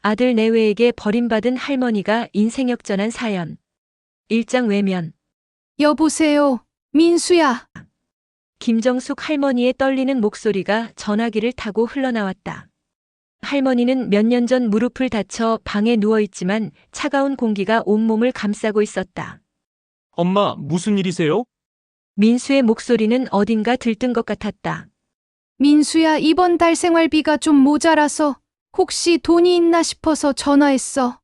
아들 내외에게 버림받은 할머니가 인생 역전한 사연. 1장 외면. 여보세요, 민수야. 김정숙 할머니의 떨리는 목소리가 전화기를 타고 흘러나왔다. 할머니는 몇 년 전 무릎을 다쳐 방에 누워있지만 차가운 공기가 온몸을 감싸고 있었다. 엄마, 무슨 일이세요? 민수의 목소리는 어딘가 들뜬 것 같았다. 민수야, 이번 달 생활비가 좀 모자라서 혹시 돈이 있나 싶어서 전화했어.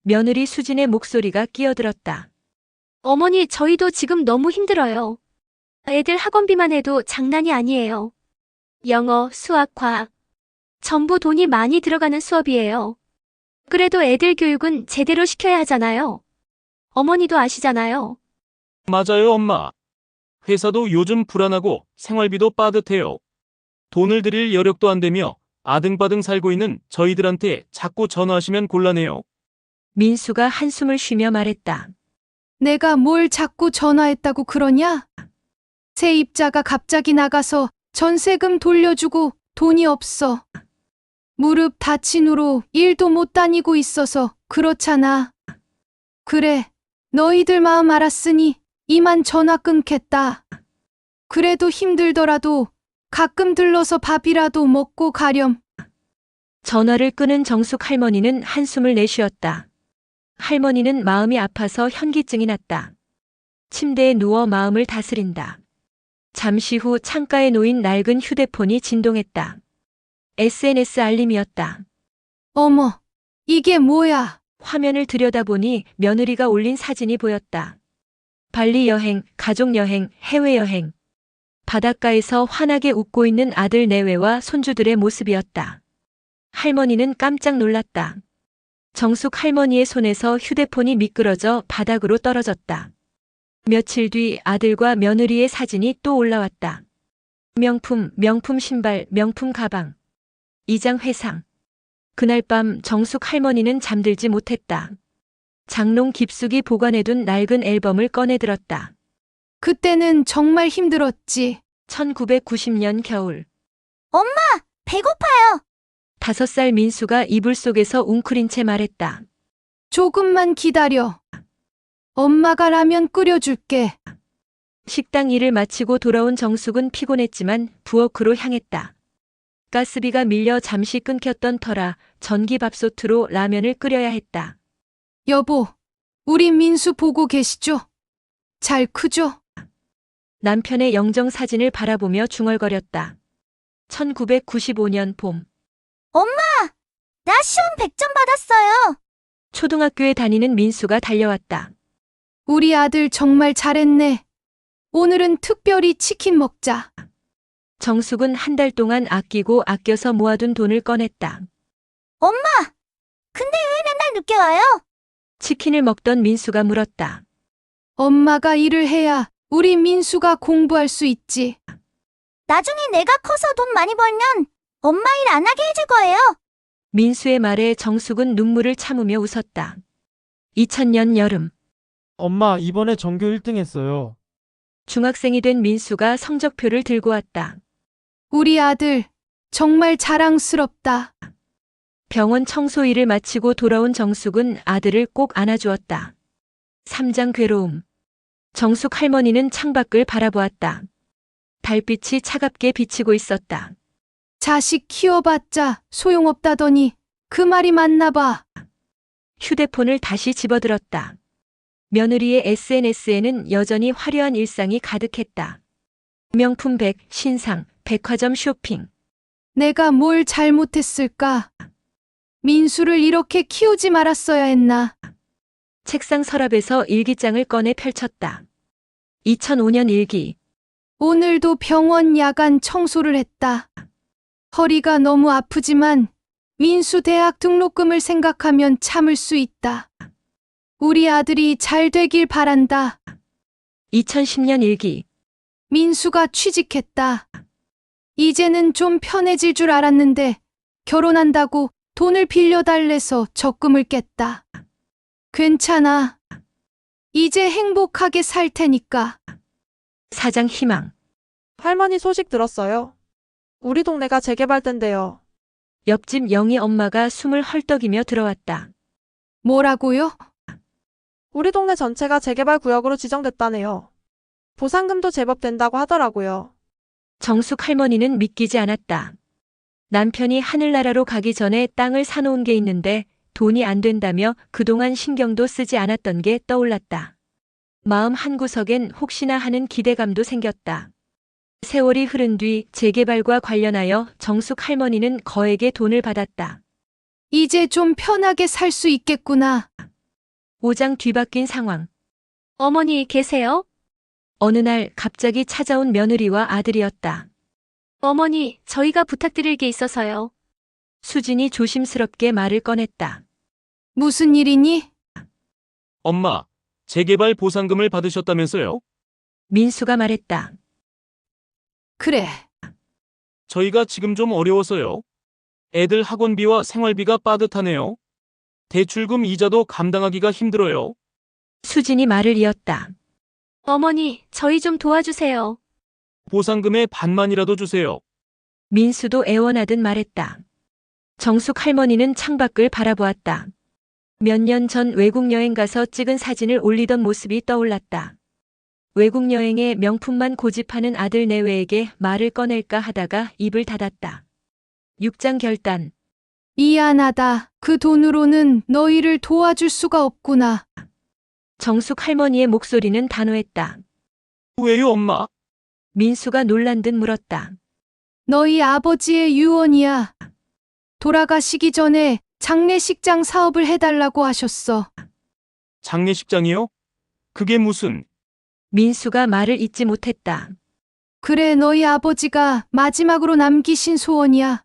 며느리 수진의 목소리가 끼어들었다. 어머니, 저희도 지금 너무 힘들어요. 애들 학원비만 해도 장난이 아니에요. 영어, 수학, 과학. 전부 돈이 많이 들어가는 수업이에요. 그래도 애들 교육은 제대로 시켜야 하잖아요. 어머니도 아시잖아요. 맞아요, 엄마. 회사도 요즘 불안하고 생활비도 빠듯해요. 돈을 드릴 여력도 안 되며 아등바등 살고 있는 저희들한테 자꾸 전화하시면 곤란해요. 민수가 한숨을 쉬며 말했다. 내가 뭘 자꾸 전화했다고 그러냐? 세입자가 갑자기 나가서 전세금 돌려주고 돈이 없어. 무릎 다친 후로 일도 못 다니고 있어서 그렇잖아. 그래, 너희들 마음 알았으니 이만 전화 끊겠다. 그래도 힘들더라도 가끔 들러서 밥이라도 먹고 가렴. 전화를 끊은 정숙 할머니는 한숨을 내쉬었다. 할머니는 마음이 아파서 현기증이 났다. 침대에 누워 마음을 다스린다. 잠시 후 창가에 놓인 낡은 휴대폰이 진동했다. SNS 알림이었다. 어머, 이게 뭐야? 화면을 들여다보니 며느리가 올린 사진이 보였다. 발리 여행, 가족 여행, 해외 여행. 바닷가에서 환하게 웃고 있는 아들 내외와 손주들의 모습이었다. 할머니는 깜짝 놀랐다. 정숙 할머니의 손에서 휴대폰이 미끄러져 바닥으로 떨어졌다. 며칠 뒤 아들과 며느리의 사진이 또 올라왔다. 명품 신발, 명품 가방. 이장 회상. 그날 밤 정숙 할머니는 잠들지 못했다. 장롱 깊숙이 보관해둔 낡은 앨범을 꺼내들었다. 그때는 정말 힘들었지. 1990년 겨울. 엄마, 배고파요. 5살 민수가 이불 속에서 웅크린 채 말했다. 조금만 기다려. 엄마가 라면 끓여줄게. 식당 일을 마치고 돌아온 정숙은 피곤했지만 부엌으로 향했다. 가스비가 밀려 잠시 끊겼던 터라 전기밥솥으로 라면을 끓여야 했다. 여보, 우리 민수 보고 계시죠? 잘 크죠? 남편의 영정 사진을 바라보며 중얼거렸다. 1995년 봄. 나 시험 100점 받았어요. 초등학교에 다니는 민수가 달려왔다. 우리 아들 정말 잘했네. 오늘은 특별히 치킨 먹자. 정숙은 한 달 동안 아끼고 아껴서 모아둔 돈을 꺼냈다. 엄마, 근데 왜 맨날 늦게 와요? 치킨을 먹던 민수가 물었다. 엄마가 일을 해야 우리 민수가 공부할 수 있지. 나중에 내가 커서 돈 많이 벌면 엄마 일 안 하게 해줄 거예요. 민수의 말에 정숙은 눈물을 참으며 웃었다. 2000년 여름. 엄마, 이번에 전교 1등 했어요. 중학생이 된 민수가 성적표를 들고 왔다. 우리 아들 정말 자랑스럽다. 병원 청소 일을 마치고 돌아온 정숙은 아들을 꼭 안아주었다. 3장 괴로움. 정숙 할머니는 창밖을 바라보았다. 달빛이 차갑게 비치고 있었다. 자식 키워봤자 소용없다더니 그 말이 맞나 봐. 휴대폰을 다시 집어들었다. 며느리의 SNS에는 여전히 화려한 일상이 가득했다. 명품 백, 신상, 백화점 쇼핑. 내가 뭘 잘못했을까? 민수를 이렇게 키우지 말았어야 했나? 책상 서랍에서 일기장을 꺼내 펼쳤다. 2005년 일기. 오늘도 병원 야간 청소를 했다. 허리가 너무 아프지만 민수 대학 등록금을 생각하면 참을 수 있다. 우리 아들이 잘 되길 바란다. 2010년 일기. 민수가 취직했다. 이제는 좀 편해질 줄 알았는데 결혼한다고 돈을 빌려달래서 적금을 깼다. 괜찮아. 이제 행복하게 살 테니까. 4장 희망. 할머니 소식 들었어요? 우리 동네가 재개발된대요. 옆집 영희 엄마가 숨을 헐떡이며 들어왔다. 뭐라고요? 우리 동네 전체가 재개발 구역으로 지정됐다네요. 보상금도 제법 된다고 하더라고요. 정숙 할머니는 믿기지 않았다. 남편이 하늘나라로 가기 전에 땅을 사놓은 게 있는데 돈이 안 된다며 그동안 신경도 쓰지 않았던 게 떠올랐다. 마음 한구석엔 혹시나 하는 기대감도 생겼다. 세월이 흐른 뒤 재개발과 관련하여 정숙 할머니는 거액의 돈을 받았다. 이제 좀 편하게 살 수 있겠구나. 오장 뒤바뀐 상황. 어머니 계세요? 어느 날 갑자기 찾아온 며느리와 아들이었다. 어머니, 저희가 부탁드릴 게 있어서요. 수진이 조심스럽게 말을 꺼냈다. 무슨 일이니? 엄마, 재개발 보상금을 받으셨다면서요? 민수가 말했다. 그래. 저희가 지금 좀 어려워서요. 애들 학원비와 생활비가 빠듯하네요. 대출금 이자도 감당하기가 힘들어요. 수진이 말을 이었다. 어머니, 저희 좀 도와주세요. 보상금의 반만이라도 주세요. 민수도 애원하듯 말했다. 정숙 할머니는 창밖을 바라보았다. 몇 년 전 외국 여행 가서 찍은 사진을 올리던 모습이 떠올랐다. 외국 여행에 명품만 고집하는 아들 내외에게 말을 꺼낼까 하다가 입을 닫았다. 6장 결단. 미안하다. 그 돈으로는 너희를 도와줄 수가 없구나. 정숙 할머니의 목소리는 단호했다. 왜요, 엄마? 민수가 놀란 듯 물었다. 너희 아버지의 유언이야. 돌아가시기 전에 장례식장 사업을 해달라고 하셨어. 장례식장이요? 그게 무슨... 민수가 말을 잇지 못했다. 그래, 너희 아버지가 마지막으로 남기신 소원이야.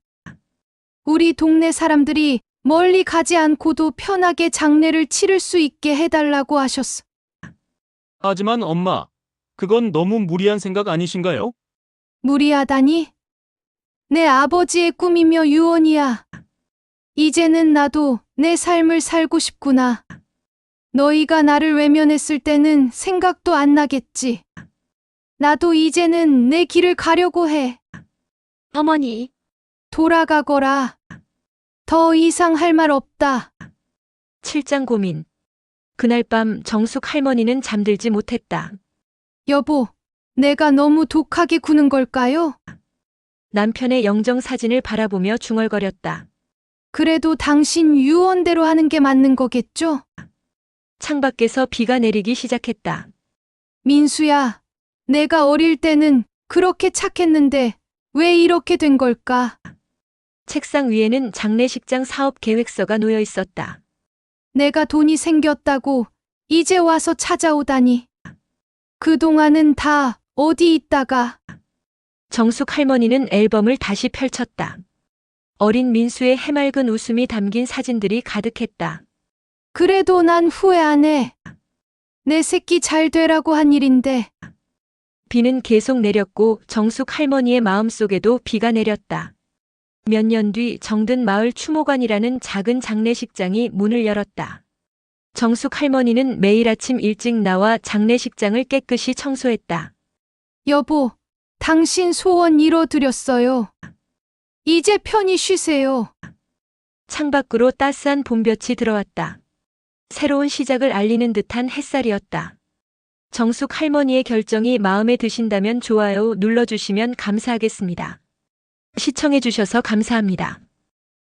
우리 동네 사람들이 멀리 가지 않고도 편하게 장례를 치를 수 있게 해달라고 하셨어. 하지만 엄마, 그건 너무 무리한 생각 아니신가요? 무리하다니? 내 아버지의 꿈이며 유언이야. 이제는 나도 내 삶을 살고 싶구나. 너희가 나를 외면했을 때는 생각도 안 나겠지. 나도 이제는 내 길을 가려고 해. 어머니, 돌아가거라. 더 이상 할 말 없다. 7장 고민. 그날 밤 정숙 할머니는 잠들지 못했다. 여보, 내가 너무 독하게 구는 걸까요? 남편의 영정 사진을 바라보며 중얼거렸다. 그래도 당신 유언대로 하는 게 맞는 거겠죠? 창밖에서 비가 내리기 시작했다. 민수야, 내가 어릴 때는 그렇게 착했는데 왜 이렇게 된 걸까? 책상 위에는 장례식장 사업 계획서가 놓여 있었다. 내가 돈이 생겼다고 이제 와서 찾아오다니. 그동안은 다 어디 있다가. 정숙 할머니는 앨범을 다시 펼쳤다. 어린 민수의 해맑은 웃음이 담긴 사진들이 가득했다. 그래도 난 후회 안 해. 내 새끼 잘 되라고 한 일인데. 비는 계속 내렸고 정숙 할머니의 마음속에도 비가 내렸다. 몇 년 뒤 정든 마을 추모관이라는 작은 장례식장이 문을 열었다. 정숙 할머니는 매일 아침 일찍 나와 장례식장을 깨끗이 청소했다. 여보, 당신 소원 이뤄드렸어요. 이제 편히 쉬세요. 창밖으로 따스한 봄볕이 들어왔다. 새로운 시작을 알리는 듯한 햇살이었다. 정숙 할머니의 결정이 마음에 드신다면 좋아요 눌러주시면 감사하겠습니다. 시청해주셔서 감사합니다.